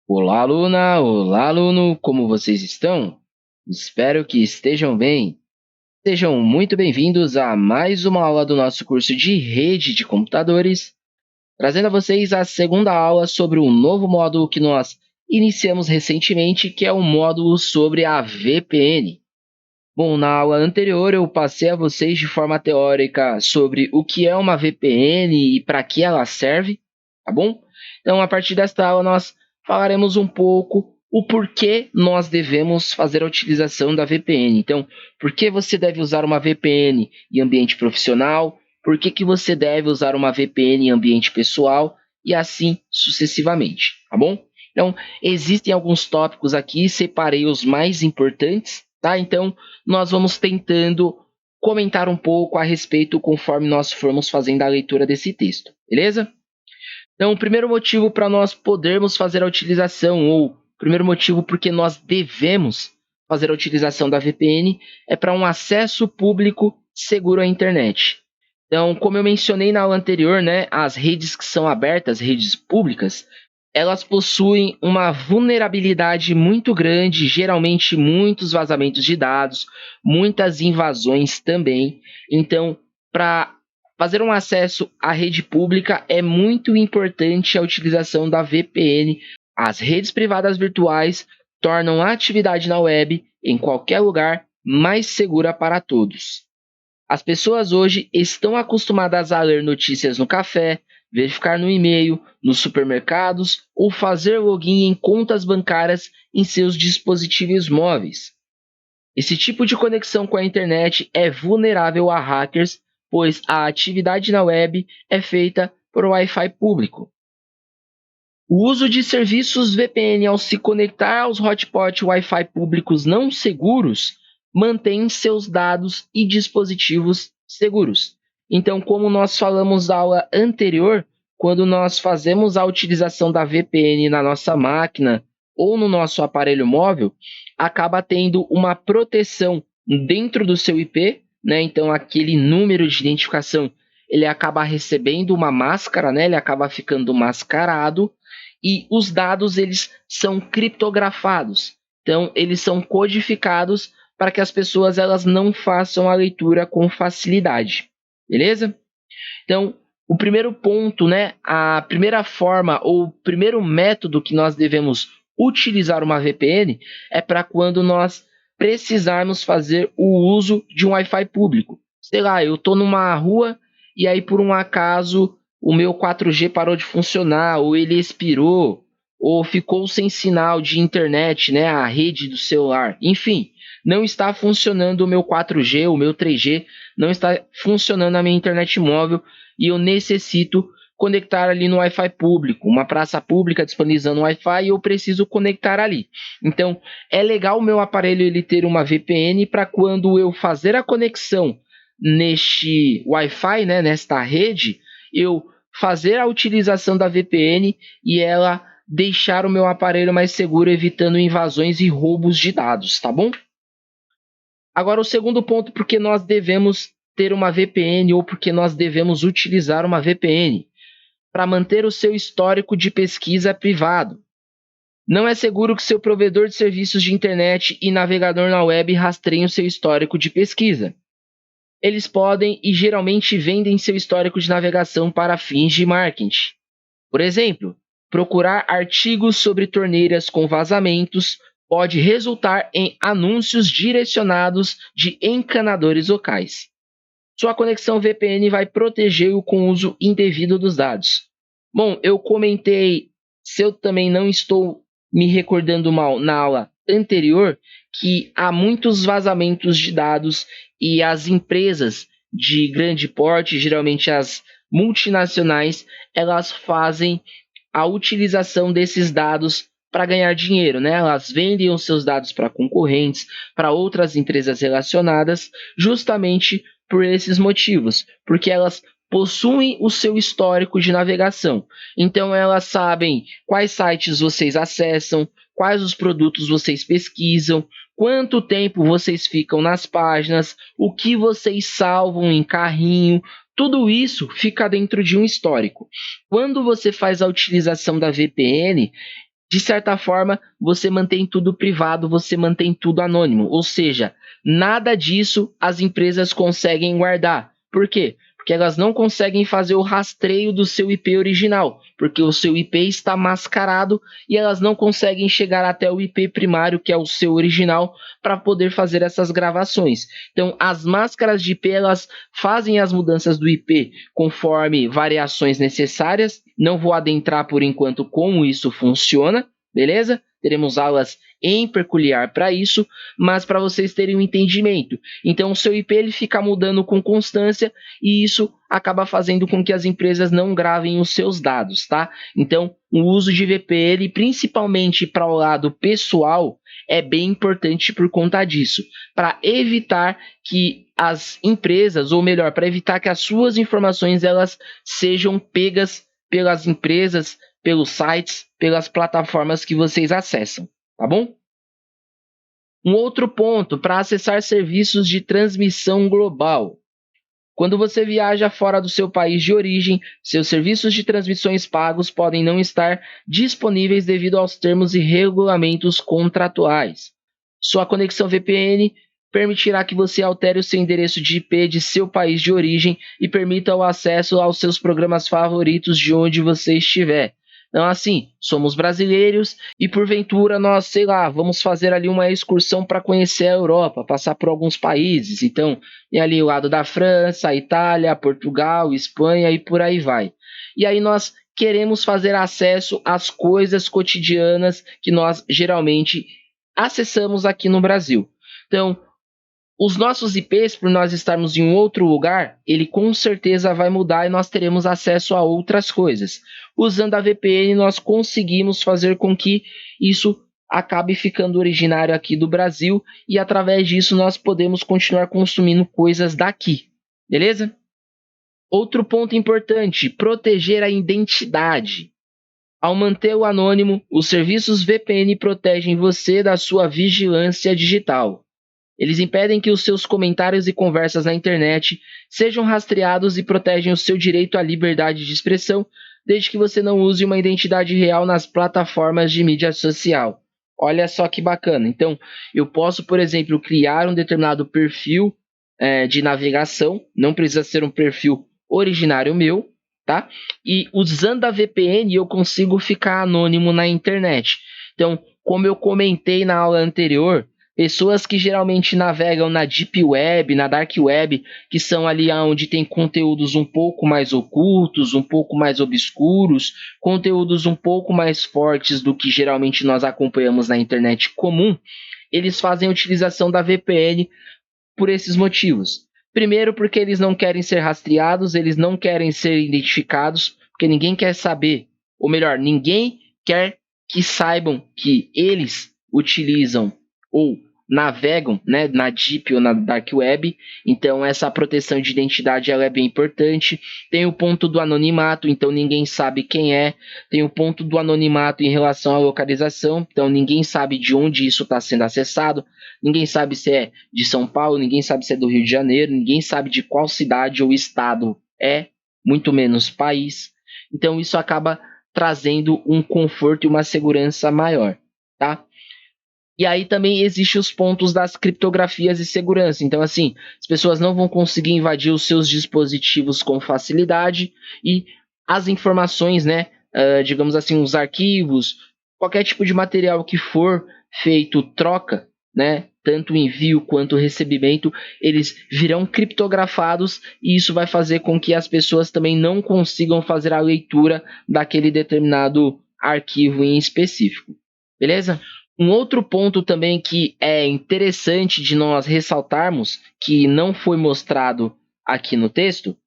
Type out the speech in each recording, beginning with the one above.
Olá, aluna! Olá, aluno! Como vocês estão? Espero que estejam bem. Sejam muito bem-vindos a mais uma aula do nosso curso de Rede de Computadores, trazendo a vocês a segunda aula sobre um novo módulo que nós iniciamos recentemente, que é o módulo sobre a VPN. Bom, na aula anterior eu passei a vocês de forma teórica sobre o que é uma VPN e para que ela serve, tá bom? Então, a partir desta aula, nós falaremos um pouco o porquê nós devemos fazer a utilização da VPN. Então, por que você deve usar uma VPN em ambiente profissional? Por que você deve usar uma VPN em ambiente pessoal? E assim sucessivamente, tá bom? Então, existem alguns tópicos aqui, separei os mais importantes, tá? Então, nós vamos tentando comentar um pouco a respeito conforme nós formos fazendo a leitura desse texto, beleza? Então, o primeiro motivo para nós podermos fazer a utilização, ou o primeiro motivo porque nós devemos fazer a utilização da VPN, é para um acesso público seguro à internet. Então, como eu mencionei na aula anterior, né, as redes que são abertas, redes públicas, elas possuem uma vulnerabilidade muito grande, geralmente muitos vazamentos de dados, muitas invasões também. Então, para fazer um acesso à rede pública, é muito importante a utilização da VPN. As redes privadas virtuais tornam a atividade na web, em qualquer lugar, mais segura para todos. As pessoas hoje estão acostumadas a ler notícias no café, verificar no e-mail, nos supermercados ou fazer login em contas bancárias em seus dispositivos móveis. Esse tipo de conexão com a internet é vulnerável a hackers, pois a atividade na web é feita por Wi-Fi público. O uso de serviços VPN ao se conectar aos hotspots Wi-Fi públicos não seguros mantém seus dados e dispositivos seguros. Então, como nós falamos na aula anterior, quando nós fazemos a utilização da VPN na nossa máquina ou no nosso aparelho móvel, acaba tendo uma proteção dentro do seu IP, né? Então, aquele número de identificação ele acaba recebendo uma máscara, né? Ele acaba ficando mascarado e os dados eles são criptografados. Então, eles são codificados para que as pessoas elas não façam a leitura com facilidade. Beleza? Então, o primeiro ponto, né, a primeira forma ou o primeiro método que nós devemos utilizar uma VPN é para quando nós precisarmos fazer o uso de um Wi-Fi público. Sei lá, eu estou numa rua e aí por um acaso o meu 4G parou de funcionar, ou ele expirou, ou ficou sem sinal de internet, né, a rede do celular. Enfim, não está funcionando o meu 4G, o meu 3G, não está funcionando a minha internet móvel e eu necessito conectar ali no Wi-Fi público, uma praça pública disponibilizando Wi-Fi e eu preciso conectar ali. Então, é legal o meu aparelho ele ter uma VPN para quando eu fazer a conexão neste Wi-Fi, né, nesta rede, eu fazer a utilização da VPN e ela deixar o meu aparelho mais seguro, evitando invasões e roubos de dados, tá bom? Agora, o segundo ponto, porque nós devemos ter uma VPN ou porque nós devemos utilizar uma VPN para manter o seu histórico de pesquisa privado. Não é seguro que seu provedor de serviços de internet e navegador na web rastreiem o seu histórico de pesquisa. Eles podem e geralmente vendem seu histórico de navegação para fins de marketing. Por exemplo, procurar artigos sobre torneiras com vazamentos pode resultar em anúncios direcionados de encanadores locais. Sua conexão VPN vai protegê-lo com o uso indevido dos dados. Bom, eu comentei, se eu também não estou me recordando mal na aula anterior, que há muitos vazamentos de dados e as empresas de grande porte, geralmente as multinacionais, elas fazem a utilização desses dados para ganhar dinheiro, né? Elas vendem os seus dados para concorrentes, para outras empresas relacionadas, justamente por esses motivos, porque elas possuem o seu histórico de navegação. Então elas sabem quais sites vocês acessam, quais os produtos vocês pesquisam, quanto tempo vocês ficam nas páginas, o que vocês salvam em carrinho, tudo isso fica dentro de um histórico. Quando você faz a utilização da VPN, de certa forma, você mantém tudo privado, você mantém tudo anônimo. Ou seja, nada disso as empresas conseguem guardar. Por quê? Porque elas não conseguem fazer o rastreio do seu IP original, porque o seu IP está mascarado e elas não conseguem chegar até o IP primário, que é o seu original, para poder fazer essas gravações. Então, as máscaras de IP, elas fazem as mudanças do IP conforme variações necessárias. Não vou adentrar por enquanto como isso funciona, beleza? Teremos aulas em peculiar para isso, mas para vocês terem um entendimento. Então, o seu IP ele fica mudando com constância e isso acaba fazendo com que as empresas não gravem os seus dados, tá? Então, o uso de VPN, principalmente para o lado pessoal, é bem importante por conta disso, para evitar que as empresas, ou melhor, para evitar que as suas informações elas sejam pegas pelas empresas, pelos sites, pelas plataformas que vocês acessam, tá bom? Um outro ponto para acessar serviços de transmissão global. Quando você viaja fora do seu país de origem, seus serviços de transmissões pagos podem não estar disponíveis devido aos termos e regulamentos contratuais. Sua conexão VPN permitirá que você altere o seu endereço de IP de seu país de origem e permita o acesso aos seus programas favoritos de onde você estiver. Então, assim, somos brasileiros e porventura nós, sei lá, vamos fazer ali uma excursão para conhecer a Europa, passar por alguns países. Então, tem ali o lado da França, Itália, Portugal, Espanha e por aí vai. E aí nós queremos fazer acesso às coisas cotidianas que nós geralmente acessamos aqui no Brasil. Então, os nossos IPs, por nós estarmos em um outro lugar, ele com certeza vai mudar e nós teremos acesso a outras coisas. Usando a VPN, nós conseguimos fazer com que isso acabe ficando originário aqui do Brasil e através disso nós podemos continuar consumindo coisas daqui, beleza? Outro ponto importante, proteger a identidade. Ao manter o anônimo, os serviços VPN protegem você da sua vigilância digital. Eles impedem que os seus comentários e conversas na internet sejam rastreados e protegem o seu direito à liberdade de expressão, desde que você não use uma identidade real nas plataformas de mídia social. Olha só que bacana. Então, eu posso, por exemplo, criar um determinado perfil de navegação, não precisa ser um perfil originário meu, tá? E usando a VPN eu consigo ficar anônimo na internet. Então, como eu comentei na aula anterior, pessoas que geralmente navegam na Deep Web, na Dark Web, que são ali onde tem conteúdos um pouco mais ocultos, um pouco mais obscuros, conteúdos um pouco mais fortes do que geralmente nós acompanhamos na internet comum, eles fazem a utilização da VPN por esses motivos. Primeiro, porque eles não querem ser rastreados, eles não querem ser identificados, porque ninguém quer saber, ou melhor, ninguém quer que saibam que eles utilizam ou navegam, né, na Deep ou na Dark Web. Então essa proteção de identidade ela é bem importante. Tem o ponto do anonimato, então ninguém sabe quem é. Tem o ponto do anonimato em relação à localização, então ninguém sabe de onde isso está sendo acessado. Ninguém sabe se é de São Paulo, ninguém sabe se é do Rio de Janeiro, ninguém sabe de qual cidade ou estado é, muito menos país. Então isso acaba trazendo um conforto e uma segurança maior, tá? E aí também existem os pontos das criptografias e segurança. Então, assim, as pessoas não vão conseguir invadir os seus dispositivos com facilidade e as informações, né, digamos assim, os arquivos, qualquer tipo de material que for feito troca, né, tanto envio quanto recebimento, eles virão criptografados e isso vai fazer com que as pessoas também não consigam fazer a leitura daquele determinado arquivo em específico. Beleza? Um outro ponto também que é interessante de nós ressaltarmos, que não foi mostrado aqui no texto,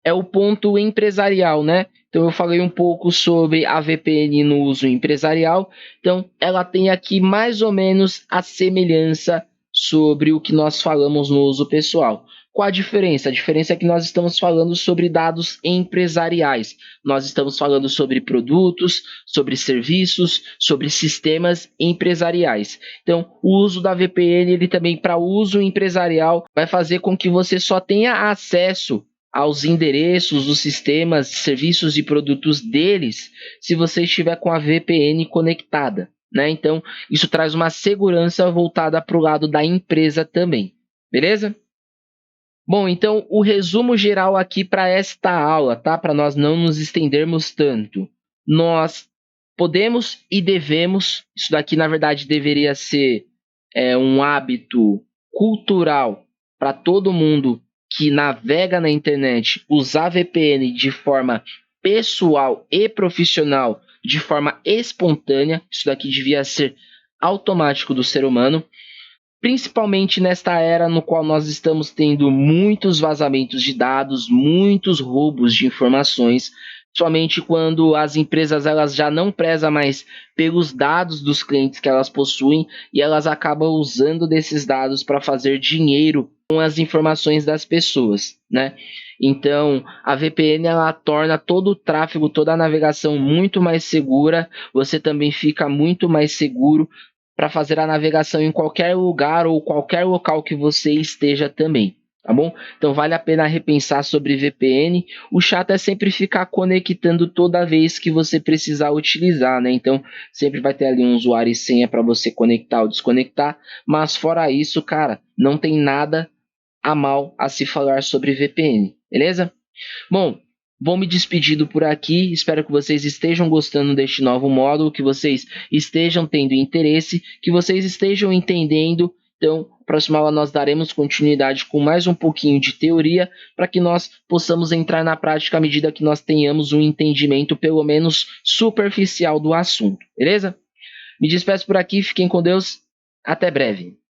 é o ponto empresarial, né? Então eu falei um pouco sobre a VPN no uso empresarial, então ela tem aqui mais ou menos a semelhança sobre o que nós falamos no uso pessoal. Qual a diferença? A diferença é que nós estamos falando sobre dados empresariais. Nós estamos falando sobre produtos, sobre serviços, sobre sistemas empresariais. Então, o uso da VPN, ele também para uso empresarial, vai fazer com que você só tenha acesso aos endereços, os sistemas, serviços e produtos deles se você estiver com a VPN conectada, né? Então, isso traz uma segurança voltada para o lado da empresa também, beleza? Bom, então o resumo geral aqui para esta aula, tá? Para nós não nos estendermos tanto. Nós podemos e devemos, isso daqui na verdade deveria ser um hábito cultural para todo mundo que navega na internet, usar VPN de forma pessoal e profissional, de forma espontânea. Isso daqui devia ser automático do ser humano, principalmente nesta era no qual nós estamos tendo muitos vazamentos de dados, muitos roubos de informações, somente quando as empresas elas já não prezam mais pelos dados dos clientes que elas possuem e elas acabam usando desses dados para fazer dinheiro com as informações das pessoas, né? Então, a VPN ela torna todo o tráfego, toda a navegação muito mais segura. Você também fica muito mais seguro para fazer a navegação em qualquer lugar ou qualquer local que você esteja também, tá bom? Então vale a pena repensar sobre VPN. O chato é sempre ficar conectando toda vez que você precisar utilizar, né? Então sempre vai ter ali um usuário e senha para você conectar ou desconectar, mas fora isso, cara, não tem nada a mal a se falar sobre VPN, beleza? Bom, vou me despedindo por aqui. Espero que vocês estejam gostando deste novo módulo, que vocês estejam tendo interesse, que vocês estejam entendendo. Então, próxima aula nós daremos continuidade com mais um pouquinho de teoria para que nós possamos entrar na prática à medida que nós tenhamos um entendimento pelo menos superficial do assunto, beleza? Me despeço por aqui, fiquem com Deus, até breve.